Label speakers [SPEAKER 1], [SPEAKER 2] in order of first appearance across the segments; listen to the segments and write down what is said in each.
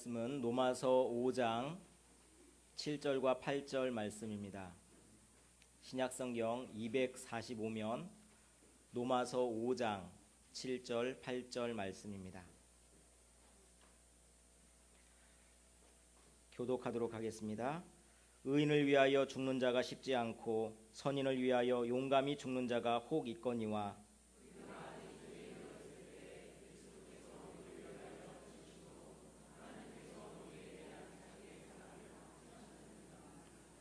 [SPEAKER 1] 말씀은 로마서 5장 7절과 8절 말씀입니다. 신약성경 245면 로마서 5장 7절 8절 말씀입니다. 교독하도록 하겠습니다. 의인을 위하여 죽는 자가 쉽지 않고 선인을 위하여 용감히 죽는 자가 혹 있거니와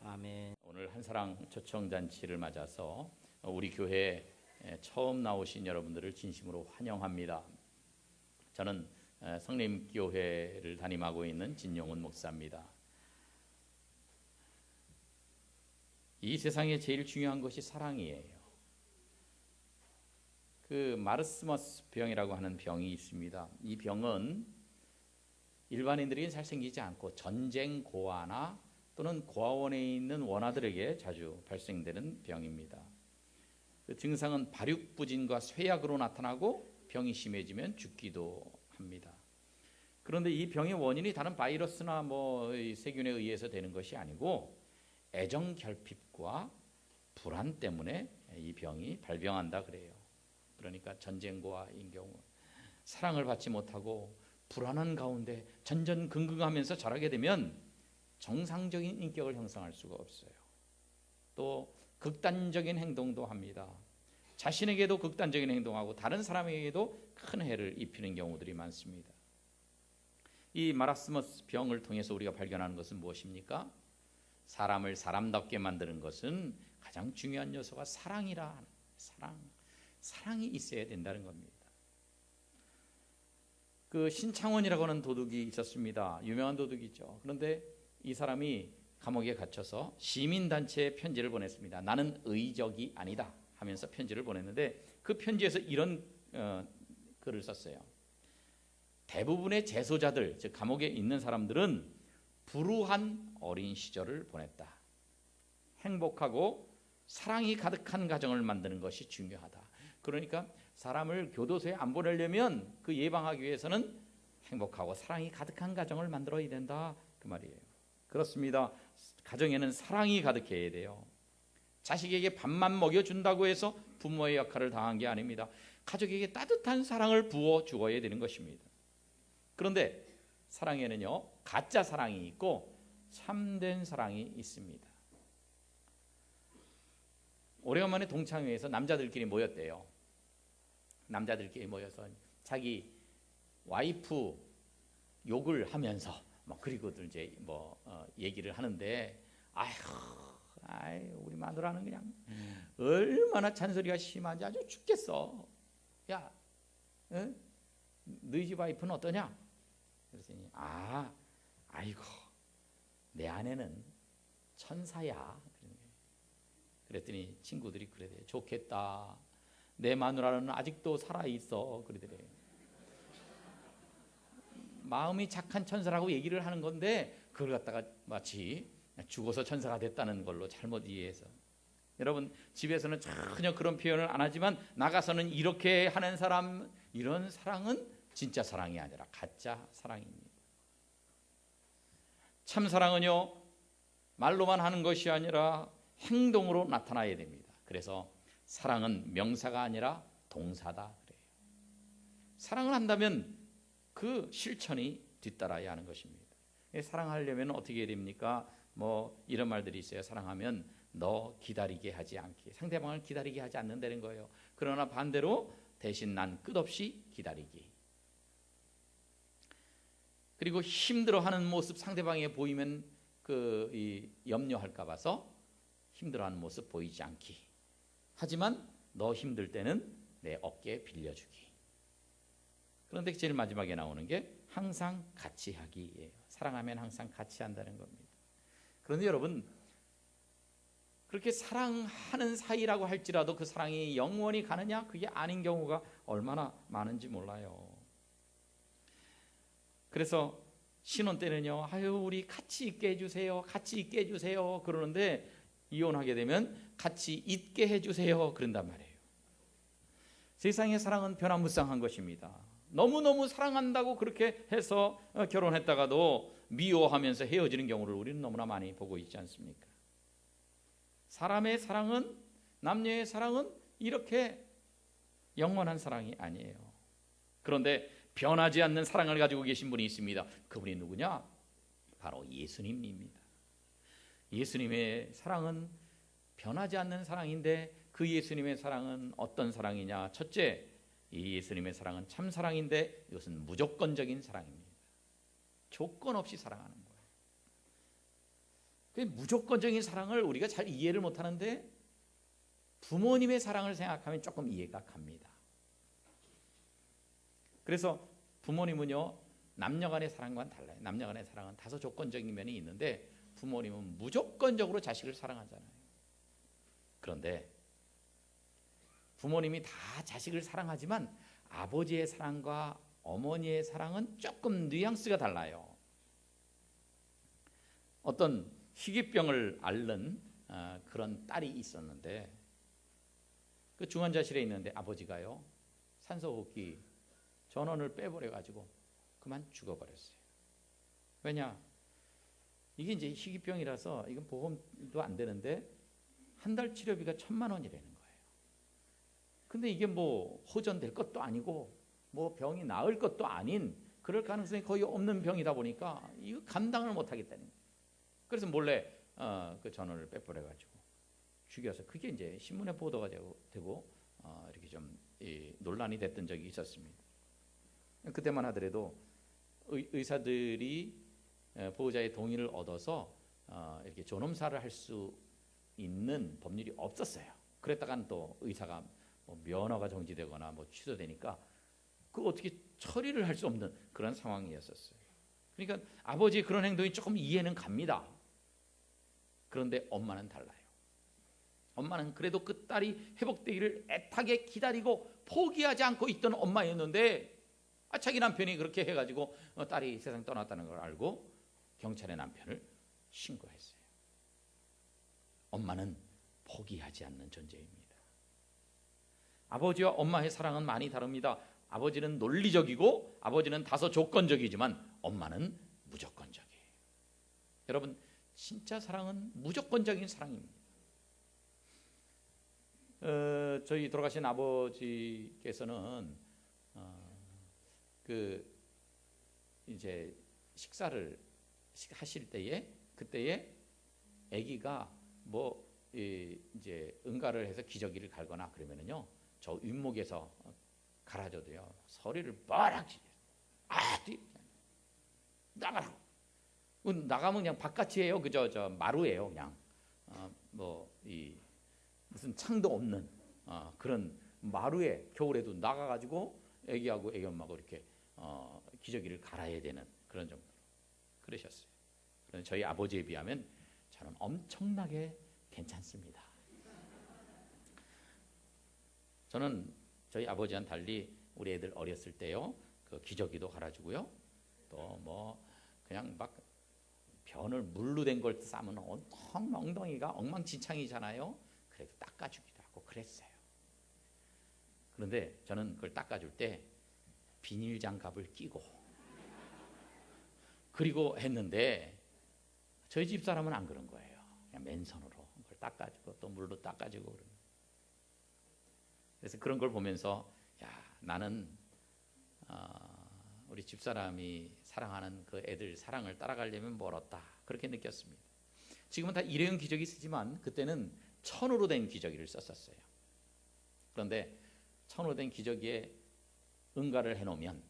[SPEAKER 1] 아멘.
[SPEAKER 2] 오늘 한사랑 초청잔치를 맞아서 우리 교회에 처음 나오신 여러분들을 진심으로 환영합니다. 저는 성림교회를 담임하고 있는 진용훈 목사입니다. 이 세상에 제일 중요한 것이 사랑이에요. 그 마르스머스 병이라고 하는 병이 있습니다. 이 병은 일반인들에게 잘 생기지 않고 전쟁 고아나 또는 고아원에 있는 원아들에게 자주 발생되는 병입니다. 그 증상은 발육부진과 쇠약으로 나타나고 병이 심해지면 죽기도 합니다. 그런데 이 병의 원인이 다른 바이러스나 세균에 의해서 되는 것이 아니고 애정 결핍과 불안 때문에 이 병이 발병한다 그래요. 그러니까 전쟁고아인 경우 사랑을 받지 못하고 불안한 가운데 전전긍긍하면서 자라게 되면 정상적인 인격을 형성할 수가 없어요. 또 극단적인 행동도 합니다. 자신에게도 극단적인 행동하고 다른 사람에게도 큰 해를 입히는 경우들이 많습니다. 이 마라스머스 병을 통해서 우리가 발견하는 것은 무엇입니까? 사람을 사람답게 만드는 것은 가장 중요한 요소가 사랑이라. 사랑이 있어야 된다는 겁니다. 그 신창원이라고 하는 도둑이 있었습니다. 유명한 도둑이죠. 그런데 이 사람이 감옥에 갇혀서 시민단체에 편지를 보냈습니다. 나는 의적이 아니다 하면서 편지를 보냈는데 그 편지에서 이런 글을 썼어요. 대부분의 재소자들, 즉 감옥에 있는 사람들은 불우한 어린 시절을 보냈다. 행복하고 사랑이 가득한 가정을 만드는 것이 중요하다. 그러니까 사람을 교도소에 안 보내려면 그 예방하기 위해서는 행복하고 사랑이 가득한 가정을 만들어야 된다 그 말이에요. 그렇습니다. 가정에는 사랑이 가득해야 돼요. 자식에게 밥만 먹여준다고 해서 부모의 역할을 다한 게 아닙니다. 가족에게 따뜻한 사랑을 부어 주어야 되는 것입니다. 그런데 사랑에는요, 가짜 사랑이 있고 참된 사랑이 있습니다. 오래간만에 동창회에서 남자들끼리 모였대요. 남자들끼리 모여서 자기 와이프 욕을 하면서 그리고들 이제 얘기를 하는데 우리 마누라는 그냥 얼마나 잔소리가 심한지 아주 죽겠어. 야, 너희 집 와이프는 어떠냐? 그랬더니 아이고 내 아내는 천사야. 그랬더니 친구들이 그러대요. 좋겠다. 내 마누라는 아직도 살아있어. 그러더래요. 마음이 착한 천사라고 얘기를 하는 건데 그걸 갖다가 마치 죽어서 천사가 됐다는 걸로 잘못 이해해서. 여러분 집에서는 전혀 그런 표현을 안 하지만 나가서는 이렇게 하는 사람, 이런 사랑은 진짜 사랑이 아니라 가짜 사랑입니다. 참 사랑은요, 말로만 하는 것이 아니라 행동으로 나타나야 됩니다. 그래서 사랑은 명사가 아니라 동사다 그래요. 사랑을 한다면 그 실천이 뒤따라야 하는 것입니다. 사랑하려면 어떻게 해야 됩니까? 이런 말들이 있어요. 사랑하면 너 기다리게 하지 않기. 상대방을 기다리게 하지 않는다는 거예요. 그러나 반대로 대신 난 끝없이 기다리기. 그리고 힘들어하는 모습 상대방에 보이면 염려할까 봐서 힘들어하는 모습 보이지 않기. 하지만 너 힘들 때는 내 어깨에 빌려주기. 그런데 제일 마지막에 나오는 게 항상 같이 하기예요. 사랑하면 항상 같이 한다는 겁니다. 그런데 여러분 그렇게 사랑하는 사이라고 할지라도 그 사랑이 영원히 가느냐? 그게 아닌 경우가 얼마나 많은지 몰라요. 그래서 신혼 때는요, 우리 같이 있게 해주세요. 같이 있게 해주세요. 그러는데 이혼하게 되면 같이 있게 해주세요. 그런단 말이에요. 세상의 사랑은 변화무쌍한 것입니다. 너무너무 사랑한다고 그렇게 해서 결혼했다가도 미워하면서 헤어지는 경우를 우리는 너무나 많이 보고 있지 않습니까? 사람의 사랑은, 남녀의 사랑은 이렇게 영원한 사랑이 아니에요. 그런데 변하지 않는 사랑을 가지고 계신 분이 있습니다. 그분이 누구냐? 바로 예수님입니다. 예수님의 사랑은 변하지 않는 사랑인데 그 예수님의 사랑은 어떤 사랑이냐? 첫째, 이 예수님의 사랑은 참 사랑인데 이것은 무조건적인 사랑입니다. 조건 없이 사랑하는 거예요. 그 무조건적인 사랑을 우리가 잘 이해를 못하는데 부모님의 사랑을 생각하면 조금 이해가 갑니다. 그래서 부모님은요, 남녀간의 사랑과는 달라요. 남녀간의 사랑은 다소 조건적인 면이 있는데 부모님은 무조건적으로 자식을 사랑하잖아요. 그런데 부모님이 다 자식을 사랑하지만 아버지의 사랑과 어머니의 사랑은 조금 뉘앙스가 달라요. 어떤 희귀병을 앓는 그런 딸이 있었는데 그 중환자실에 있는데 아버지가요, 산소호흡기 전원을 빼버려가지고 그만 죽어버렸어요. 왜냐? 이게 이제 희귀병이라서 이건 보험도 안 되는데 한 달 치료비가 1,000만 원이라는 거예요. 근데 이게 뭐 호전될 것도 아니고 뭐 병이 나을 것도 아닌 그럴 가능성이 거의 없는 병이다 보니까 이거 감당을 못 하겠다는 거예요. 그래서 몰래 그 전원을 빼버려가지고 죽여서 그게 이제 신문에 보도가 되고 이렇게 좀 논란이 됐던 적이 있었습니다. 그때만 하더라도 의사들이 보호자의 동의를 얻어서 이렇게 존엄사를 할 수 있는 법률이 없었어요. 그랬다간 또 의사가 뭐 면허가 정지되거나 뭐 취소되니까 그 어떻게 처리를 할 수 없는 그런 상황이었었어요. 그러니까 아버지의 그런 행동이 조금 이해는 갑니다. 그런데 엄마는 달라요. 엄마는 그래도 그 딸이 회복되기를 애타게 기다리고 포기하지 않고 있던 엄마였는데 자기 남편이 그렇게 해가지고 딸이 세상 떠났다는 걸 알고 경찰에 남편을 신고했어요. 엄마는 포기하지 않는 존재입니다. 아버지와 엄마의 사랑은 많이 다릅니다. 아버지는 논리적이고 아버지는 다소 조건적이지만 엄마는 무조건적이에요. 여러분, 진짜 사랑은 무조건적인 사랑입니다. 저희 돌아가신 아버지께서는 이제 식사를 하실 때에 그때에 아기가 뭐 이제 응가를 해서 기저귀를 갈거나 그러면은요, 저 윗목에서 갈아줘도요 소리를 뻐락 지르. 나가라고. 나가면 그냥 바깥이에요. 그저 저 마루예요. 그냥 무슨 창도 없는 그런 마루에 겨울에도 나가가지고 애기하고 애기 엄마하고 이렇게 기저귀를 갈아야 되는 그런 정도 그러셨어요. 그런데 저희 아버지에 비하면 저는 엄청나게 괜찮습니다. 저는 저희 아버지와는 달리 우리 애들 어렸을 때요, 그 기저귀도 갈아주고요, 또 뭐 그냥 막 변을 물로 된 걸 싸면 온통 엉덩이가 엉망진창이잖아요. 그래도 닦아주기도 하고 그랬어요. 그런데 저는 그걸 닦아줄 때 비닐 장갑을 끼고 그리고 했는데 저희 집 사람은 안 그런 거예요. 그냥 맨손으로 그걸 닦아주고 또 물로 닦아주고 그러는. 그래서 그런 걸 보면서 야, 나는 우리 집사람이 사랑하는 그 애들 사랑을 따라가려면 멀었다, 그렇게 느꼈습니다. 지금은 다 일회용 기저귀 쓰지만 그때는 천으로 된 기저귀를 썼었어요. 그런데 천으로 된 기저귀에 응가를 해놓으면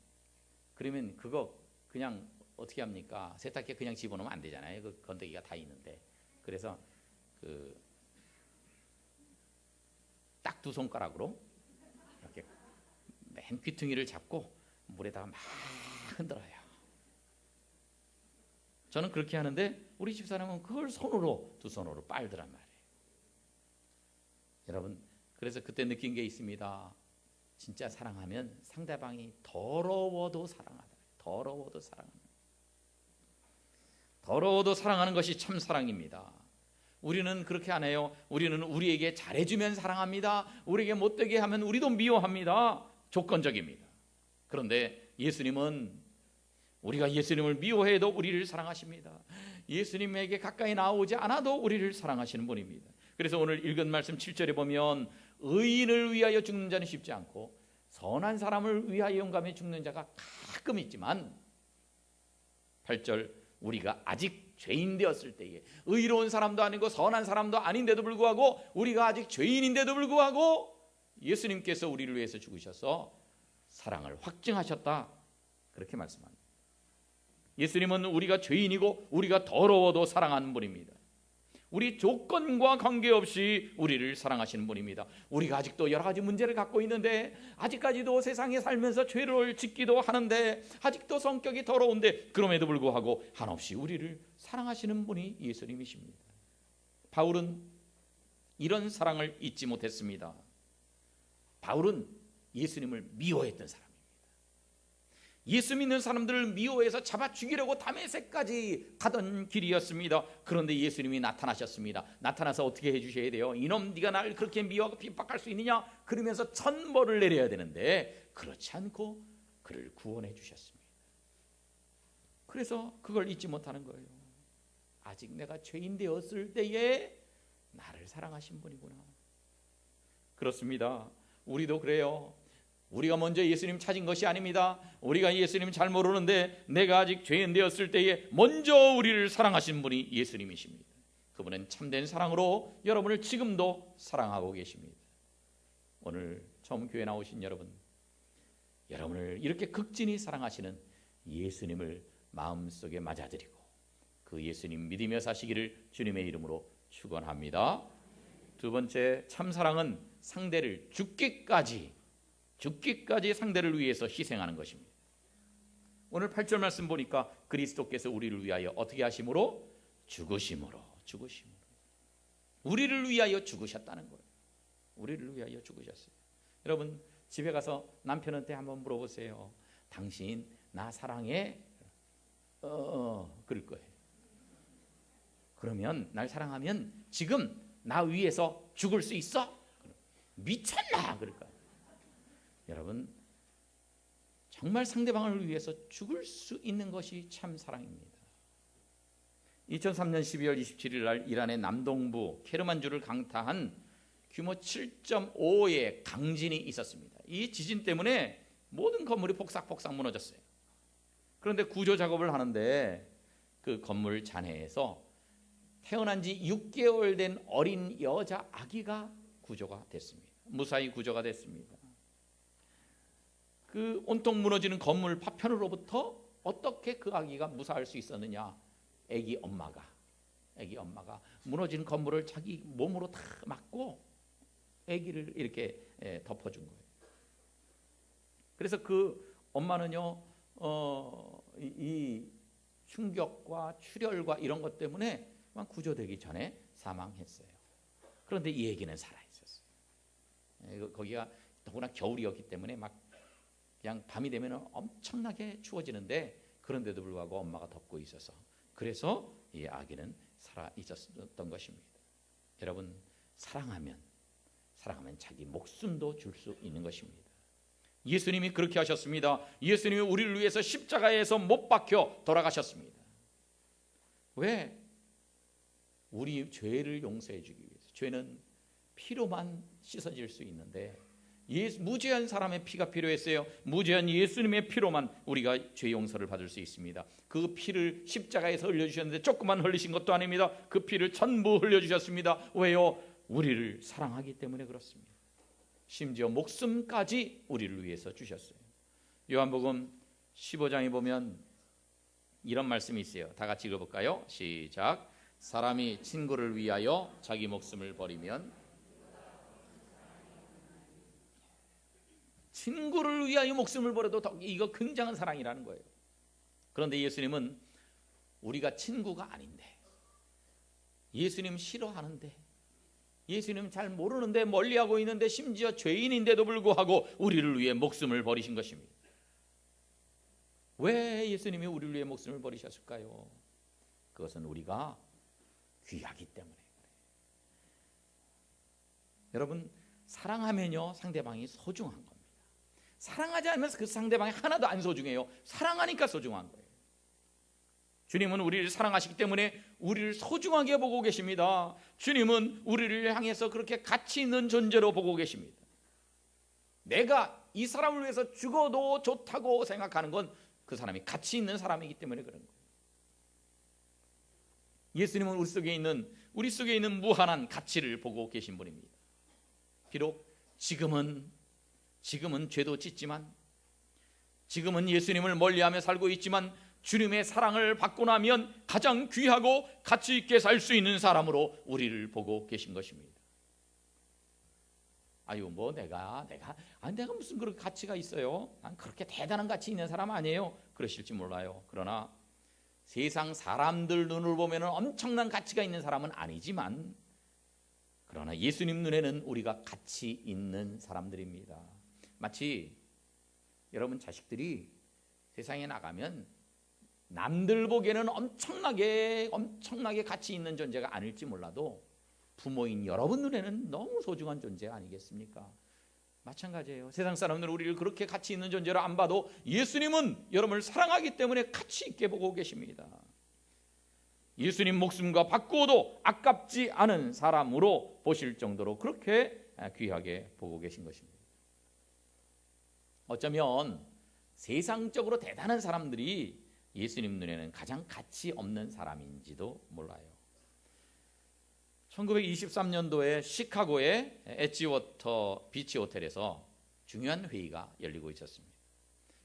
[SPEAKER 2] 그러면 그거 그냥 어떻게 합니까? 세탁기에 그냥 집어넣으면 안 되잖아요. 그 건더기가 다 있는데. 그래서 딱 2손가락으로 이렇게 맨 귀퉁이를 잡고 물에다가 막 흔들어요. 저는 그렇게 하는데 우리 집사람은 그걸 2손으로 빨더란 말이에요. 여러분, 그래서 그때 느낀 게 있습니다. 진짜 사랑하면 상대방이 더러워도 사랑하다. 더러워도 사랑하는 것이 참 사랑입니다. 우리는 그렇게 안 해요. 우리는 우리에게 잘해주면 사랑합니다. 우리에게 못되게 하면 우리도 미워합니다. 조건적입니다. 그런데 예수님은 우리가 예수님을 미워해도 우리를 사랑하십니다. 예수님에게 가까이 나오지 않아도 우리를 사랑하시는 분입니다. 그래서 오늘 읽은 말씀 7절에 보면 의인을 위하여 죽는 자는 쉽지 않고 선한 사람을 위하여 용감히 죽는 자가 가끔 있지만 8절 우리가 아직 죄인 되었을 때에 의로운 사람도 아니고 선한 사람도 아닌데도 불구하고 우리가 아직 죄인인데도 불구하고 예수님께서 우리를 위해서 죽으셔서 사랑을 확증하셨다 그렇게 말씀합니다. 예수님은 우리가 죄인이고 우리가 더러워도 사랑하는 분입니다. 우리 조건과 관계없이 우리를 사랑하시는 분입니다. 우리가 아직도 여러 가지 문제를 갖고 있는데 아직까지도 세상에 살면서 죄를 짓기도 하는데 아직도 성격이 더러운데 그럼에도 불구하고 한없이 우리를 사랑하시는 분이 예수님이십니다. 바울은 이런 사랑을 잊지 못했습니다. 바울은 예수님을 미워했던 사람입니다. 예수 믿는 사람들을 미워해서 잡아 죽이려고 다메섹까지 가던 길이었습니다. 그런데 예수님이 나타나셨습니다. 나타나서 어떻게 해주셔야 돼요? 이놈 네가 나를 그렇게 미워하고 핍박할 수 있느냐? 그러면서 천벌을 내려야 되는데 그렇지 않고 그를 구원해 주셨습니다. 그래서 그걸 잊지 못하는 거예요. 아직 내가 죄인 되었을 때에 나를 사랑하신 분이구나. 그렇습니다. 우리도 그래요. 우리가 먼저 예수님 찾은 것이 아닙니다. 우리가 예수님 잘 모르는데 내가 아직 죄인 되었을 때에 먼저 우리를 사랑하신 분이 예수님이십니다. 그분은 참된 사랑으로 여러분을 지금도 사랑하고 계십니다. 오늘 처음 교회 나오신 여러분, 여러분을 이렇게 극진히 사랑하시는 예수님을 마음속에 맞아들이고 그 예수님 믿으며 사시기를 주님의 이름으로 축원합니다. 두 번째, 참사랑은 상대를 죽기까지 상대를 위해서 희생하는 것입니다. 오늘 8절 말씀 보니까 그리스도께서 우리를 위하여 어떻게 하심으로? 죽으심으로. 우리를 위하여 죽으셨다는 거예요. 우리를 위하여 죽으셨어요. 여러분 집에 가서 남편한테 한번 물어보세요. 당신 나 사랑해? 그럴 거예요. 그러면 날 사랑하면 지금 나 위해서 죽을 수 있어? 미쳤나? 그럴 거예요. 여러분 정말 상대방을 위해서 죽을 수 있는 것이 참 사랑입니다. 2003년 12월 27일 날 이란의 남동부 케르만주를 강타한 규모 7.5의 강진이 있었습니다. 이 지진 때문에 모든 건물이 폭삭폭삭 무너졌어요. 그런데 구조 작업을 하는데 그 건물 잔해에서 태어난 지 6개월 된 어린 여자 아기가 구조가 됐습니다. 무사히 구조가 됐습니다. 그 온통 무너지는 건물 파편으로부터 어떻게 그 아기가 무사할 수 있었느냐? 아기 엄마가 무너지는 건물을 자기 몸으로 다 막고 아기를 이렇게 덮어준 거예요. 그래서 그 엄마는요, 이 충격과 출혈과 이런 것 때문에 구조되기 전에 사망했어요. 그런데 이 아기는 살아 있었어요. 거기가 더구나 겨울이었기 때문에 막 그냥 밤이 되면 엄청나게 추워지는데 그런데도 불구하고 엄마가 덮고 있어서 그래서 이 아기는 살아 있었던 것입니다. 여러분 사랑하면 자기 목숨도 줄 수 있는 것입니다. 예수님이 그렇게 하셨습니다. 예수님이 우리를 위해서 십자가에서 못 박혀 돌아가셨습니다. 왜? 우리 죄를 용서해 주기 위해서. 죄는 피로만 씻어질 수 있는데 무죄한 사람의 피가 필요했어요. 무죄한 예수님의 피로만 우리가 죄 용서를 받을 수 있습니다. 그 피를 십자가에서 흘려주셨는데 조금만 흘리신 것도 아닙니다. 그 피를 전부 흘려주셨습니다. 왜요? 우리를 사랑하기 때문에 그렇습니다. 심지어 목숨까지 우리를 위해서 주셨어요. 요한복음 15장에 보면 이런 말씀이 있어요. 다 같이 읽어볼까요? 시작. 사람이 친구를 위하여 자기 목숨을 버리면 친구를 위하여 목숨을 버려도 이거 굉장한 사랑이라는 거예요. 그런데 예수님은 우리가 친구가 아닌데, 예수님 싫어하는데, 예수님 잘 모르는데, 멀리하고 있는데, 심지어 죄인인데도 불구하고 우리를 위해 목숨을 버리신 것입니다. 왜 예수님이 우리를 위해 목숨을 버리셨을까요? 그것은 우리가 귀하기 때문에 그래요. 여러분 사랑하면요 상대방이 소중한 겁니다. 사랑하지 않으면서 그 상대방이 하나도 안 소중해요. 사랑하니까 소중한 거예요. 주님은 우리를 사랑하시기 때문에 우리를 소중하게 보고 계십니다. 주님은 우리를 향해서 그렇게 가치 있는 존재로 보고 계십니다. 내가 이 사람을 위해서 죽어도 좋다고 생각하는 건 그 사람이 가치 있는 사람이기 때문에 그런 거예요. 예수님은 우리 속에 있는 무한한 가치를 보고 계신 분입니다. 비록 지금은 죄도 짓지만, 지금은 예수님을 멀리하며 살고 있지만, 주님의 사랑을 받고 나면 가장 귀하고 가치 있게 살 수 있는 사람으로 우리를 보고 계신 것입니다. 내가 무슨 그런 가치가 있어요? 난 그렇게 대단한 가치 있는 사람 아니에요. 그러실지 몰라요. 그러나 세상 사람들 눈을 보면 엄청난 가치가 있는 사람은 아니지만, 그러나 예수님 눈에는 우리가 가치 있는 사람들입니다. 마치 여러분 자식들이 세상에 나가면 남들 보기에는 엄청나게 가치 있는 존재가 아닐지 몰라도 부모인 여러분 눈에는 너무 소중한 존재 아니겠습니까? 마찬가지예요. 세상 사람들은 우리를 그렇게 가치 있는 존재로 안 봐도 예수님은 여러분을 사랑하기 때문에 가치 있게 보고 계십니다. 예수님 목숨과 바꾸어도 아깝지 않은 사람으로 보실 정도로 그렇게 귀하게 보고 계신 것입니다. 어쩌면 세상적으로 대단한 사람들이 예수님 눈에는 가장 가치 없는 사람인지도 몰라요. 1923년도에 시카고의 엣지워터 비치 호텔에서 중요한 회의가 열리고 있었습니다.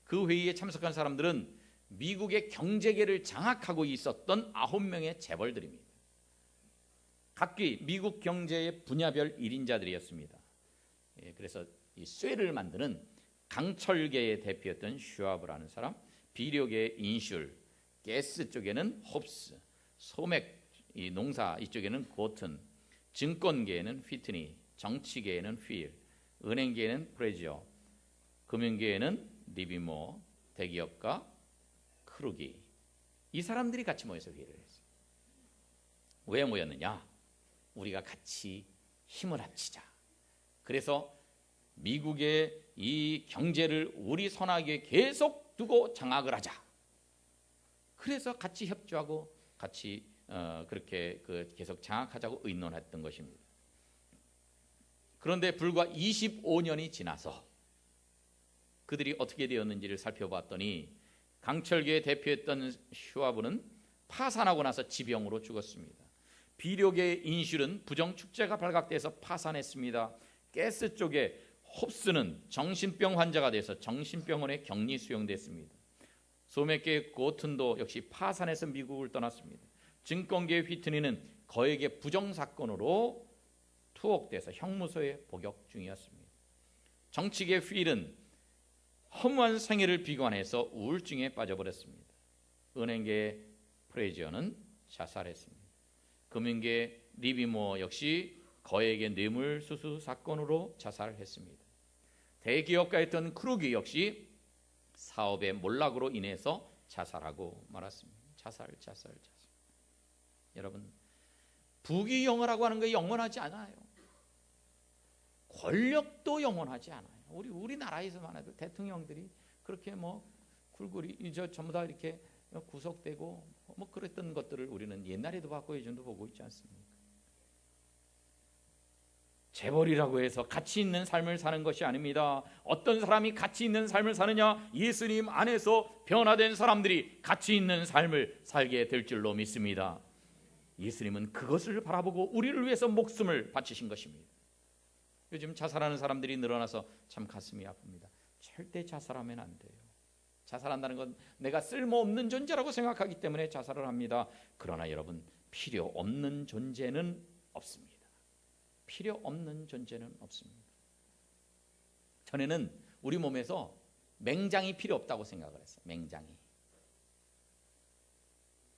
[SPEAKER 2] 그 회의에 참석한 사람들은 미국의 경제계를 장악하고 있었던 9명의 재벌들입니다. 각기 미국 경제의 분야별 1인자들이었습니다. 그래서 이 쇠를 만드는 강철계의 대표였던 슈와브라는 사람, 비료계의 인슐, 가스 쪽에는 홉스, 소맥 이 농사 이쪽에는 고튼, 증권계에는 휘트니, 정치계에는 휠, 은행계에는 프레지어, 금융계에는 리비모, 대기업가 크루기, 이 사람들이 같이 모여서 회의를 했어요. 왜 모였느냐? 우리가 같이 힘을 합치자. 그래서 미국의 이 경제를 우리 손아귀에 계속 두고 장악을 하자. 그래서 같이 협조하고 같이 그렇게 계속 장악하자고 의논했던 것입니다. 그런데 불과 25년이 지나서 그들이 어떻게 되었는지를 살펴봤더니 강철계의 대표였던 슈와브는 파산하고 나서 지병으로 죽었습니다. 비료계의 인슐은 부정축제가 발각돼서 파산했습니다. 가스 쪽에 홉스는 정신병 환자가 돼서 정신병원에 격리 수용됐습니다. 소맥계의 고튼도 역시 파산해서 미국을 떠났습니다. 증권계의 휘트니는 거액의 부정사건으로 투옥돼서 형무소에 복역 중이었습니다. 정치계의 휠은 허무한 생애를 비관해서 우울증에 빠져버렸습니다. 은행계의 프레지어는 자살했습니다. 금융계의 리비모 역시 거액의 뇌물수수 사건으로 자살했습니다. 대기업가였던 크루기 역시 사업의 몰락으로 인해서 자살하고 말았습니다. 자살. 여러분, 부귀영화라고 하는 게 영원하지 않아요. 권력도 영원하지 않아요. 우리나라에서만 해도 대통령들이 그렇게 굴굴이 전부 다 이렇게 구속되고 그랬던 것들을 우리는 옛날에도 봤고 요즘도 보고 있지 않습니까? 재벌이라고 해서 가치 있는 삶을 사는 것이 아닙니다. 어떤 사람이 가치 있는 삶을 사느냐? 예수님 안에서 변화된 사람들이 가치 있는 삶을 살게 될 줄로 믿습니다. 예수님은 그것을 바라보고 우리를 위해서 목숨을 바치신 것입니다. 요즘 자살하는 사람들이 늘어나서 참 가슴이 아픕니다. 절대 자살하면 안 돼요. 자살한다는 건 내가 쓸모없는 존재라고 생각하기 때문에 자살을 합니다. 그러나 여러분, 필요 없는 존재는 없습니다. 필요 없는 존재는 없습니다. 전에는 우리 몸에서 맹장이 필요 없다고 생각을 했어요. 맹장이.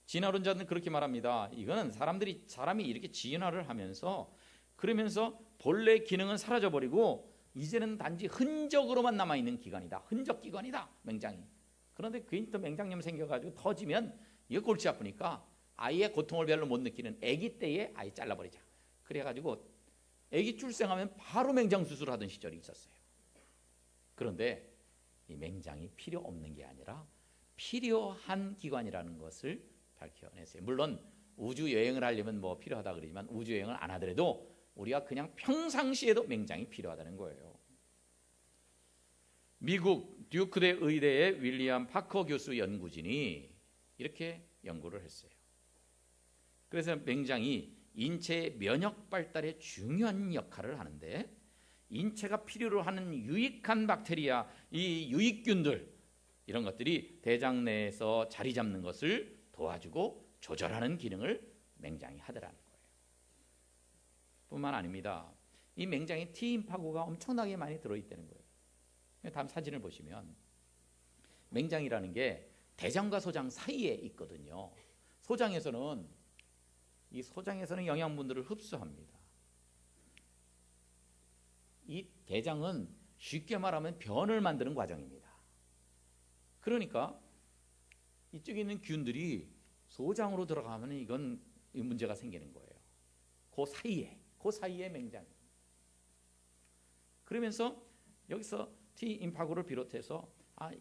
[SPEAKER 2] 진화론자는 그렇게 말합니다. 이거는 사람이 이렇게 진화를 하면서 그러면서 본래 기능은 사라져버리고 이제는 단지 흔적으로만 남아있는 기관이다. 흔적 기관이다. 맹장이. 그런데 괜히 또 맹장염 생겨가지고 터지면 이거 골치 아프니까 아이의 고통을 별로 못 느끼는 아기 때에 아이 잘라버리자. 그래가지고 아기 출생하면 바로 맹장 수술을 하던 시절이 있었어요. 그런데 이 맹장이 필요 없는 게 아니라 필요한 기관이라는 것을 밝혀냈어요. 물론 우주 여행을 하려면 뭐 필요하다 그러지만 우주 여행을 안 하더라도 우리가 그냥 평상시에도 맹장이 필요하다는 거예요. 미국 듀크대 의대의 윌리엄 파커 교수 연구진이 이렇게 연구를 했어요. 그래서 맹장이 인체의 면역 발달에 중요한 역할을 하는데 인체가 필요로 하는 유익한 박테리아, 이 유익균들 이런 것들이 대장 내에서 자리 잡는 것을 도와주고 조절하는 기능을 맹장이 하더라는 거예요. 뿐만 아닙니다. 이 맹장에 T임파구가 엄청나게 많이 들어있다는 거예요. 다음 사진을 보시면 맹장이라는 게 대장과 소장 사이에 있거든요. 소장에서는 영양분들을 흡수합니다. 이 대장은 쉽게 말하면 변을 만드는 과정입니다. 그러니까 이쪽에 있는 균들이 소장으로 들어가면 이건 문제가 생기는 거예요. 그 사이에 맹장. 그러면서 여기서 T임파구를 비롯해서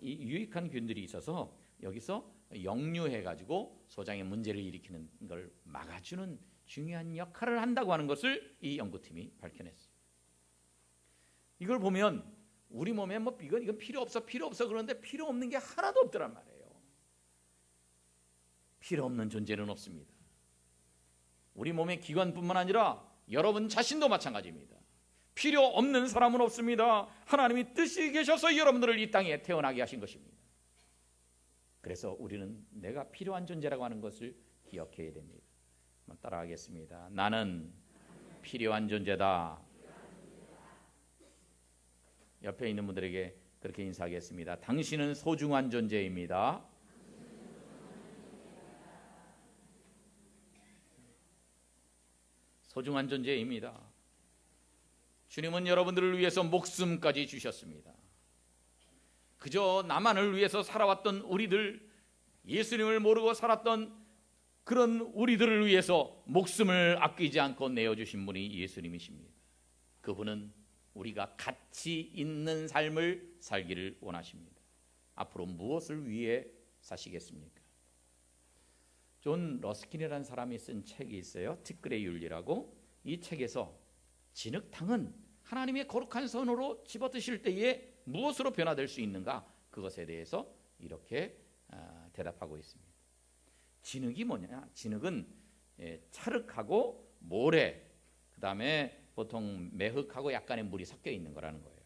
[SPEAKER 2] 이 유익한 균들이 있어서 여기서 역류해가지고 소장에 문제를 일으키는 걸 막아주는 중요한 역할을 한다고 하는 것을 이 연구팀이 밝혀냈어요. 이걸 보면 우리 몸에 뭐 이건 필요 없어 그러는데 필요 없는 게 하나도 없더란 말이에요. 필요 없는 존재는 없습니다. 우리 몸의 기관뿐만 아니라 여러분 자신도 마찬가지입니다. 필요 없는 사람은 없습니다. 하나님이 뜻이 계셔서 여러분들을 이 땅에 태어나게 하신 것입니다. 그래서 우리는 내가 필요한 존재라고 하는 것을 기억해야 됩니다. 한번 따라하겠습니다. 나는 필요한 존재다. 옆에 있는 분들에게 그렇게 인사하겠습니다. 당신은 소중한 존재입니다. 소중한 존재입니다. 주님은 여러분들을 위해서 목숨까지 주셨습니다. 그저 나만을 위해서 살아왔던 우리들, 예수님을 모르고 살았던 그런 우리들을 위해서 목숨을 아끼지 않고 내어주신 분이 예수님이십니다. 그분은 우리가 가치 있는 삶을 살기를 원하십니다. 앞으로 무엇을 위해 사시겠습니까? 존 러스킨이라는 사람이 쓴 책이 있어요. 티끌의 윤리라고. 이 책에서 진흙탕은 하나님의 거룩한 손으로 집어드실 때에 무엇으로 변화될 수 있는가? 그것에 대해서 이렇게 대답하고 있습니다. 진흙이 뭐냐? 진흙은 찰흙하고 모래, 그 다음에 보통 매흙하고 약간의 물이 섞여 있는 거라는 거예요.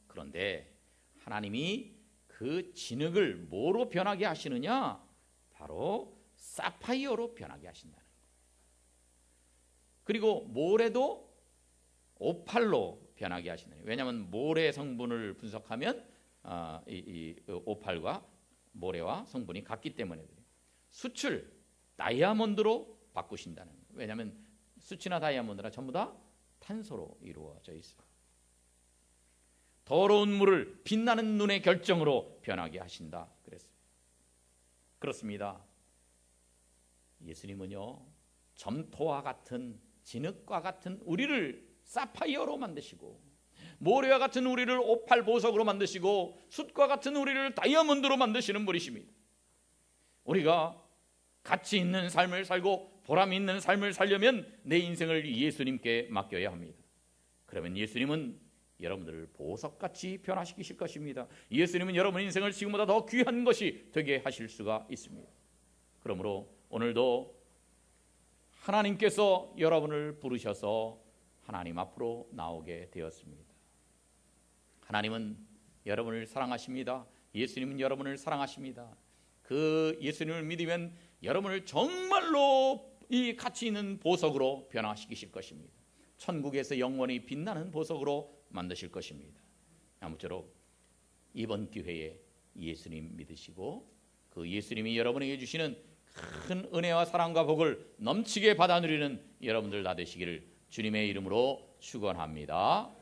[SPEAKER 2] 그런데 하나님이 그 진흙을 뭐로 변하게 하시느냐? 바로 사파이어로 변하게 하신다는 거예요. 그리고 모래도 오팔로 변하게 하신다는 거예요. 왜냐하면 모래 성분을 분석하면 이 오팔과 모래와 성분이 같기 때문에 수출 다이아몬드로 바꾸신다는 거예요. 왜냐하면 수치나 다이아몬드나 전부 다 탄소로 이루어져 있어요. 더러운 물을 빛나는 눈의 결정으로 변하게 하신다 그랬어요. 그렇습니다. 예수님은요, 점토와 같은 진흙과 같은 우리를 사파이어로 만드시고 모래와 같은 우리를 오팔 보석으로 만드시고 숯과 같은 우리를 다이아몬드로 만드시는 분이십니다. 우리가 가치 있는 삶을 살고 보람 있는 삶을 살려면 내 인생을 예수님께 맡겨야 합니다. 그러면 예수님은 여러분들을 보석같이 변화시키실 것입니다. 예수님은 여러분 인생을 지금보다 더 귀한 것이 되게 하실 수가 있습니다. 그러므로 오늘도 하나님께서 여러분을 부르셔서 하나님 앞으로 나오게 되었습니다. 하나님은 여러분을 사랑하십니다. 예수님은 여러분을 사랑하십니다. 그 예수님을 믿으면 여러분을 정말로 이 가치 있는 보석으로 변화시키실 것입니다. 천국에서 영원히 빛나는 보석으로 만드실 것입니다. 아무쪼록 이번 기회에 예수님 믿으시고 그 예수님이 여러분에게 주시는 큰 은혜와 사랑과 복을 넘치게 받아 누리는 여러분들 다 되시기를 주님의 이름으로 축원합니다.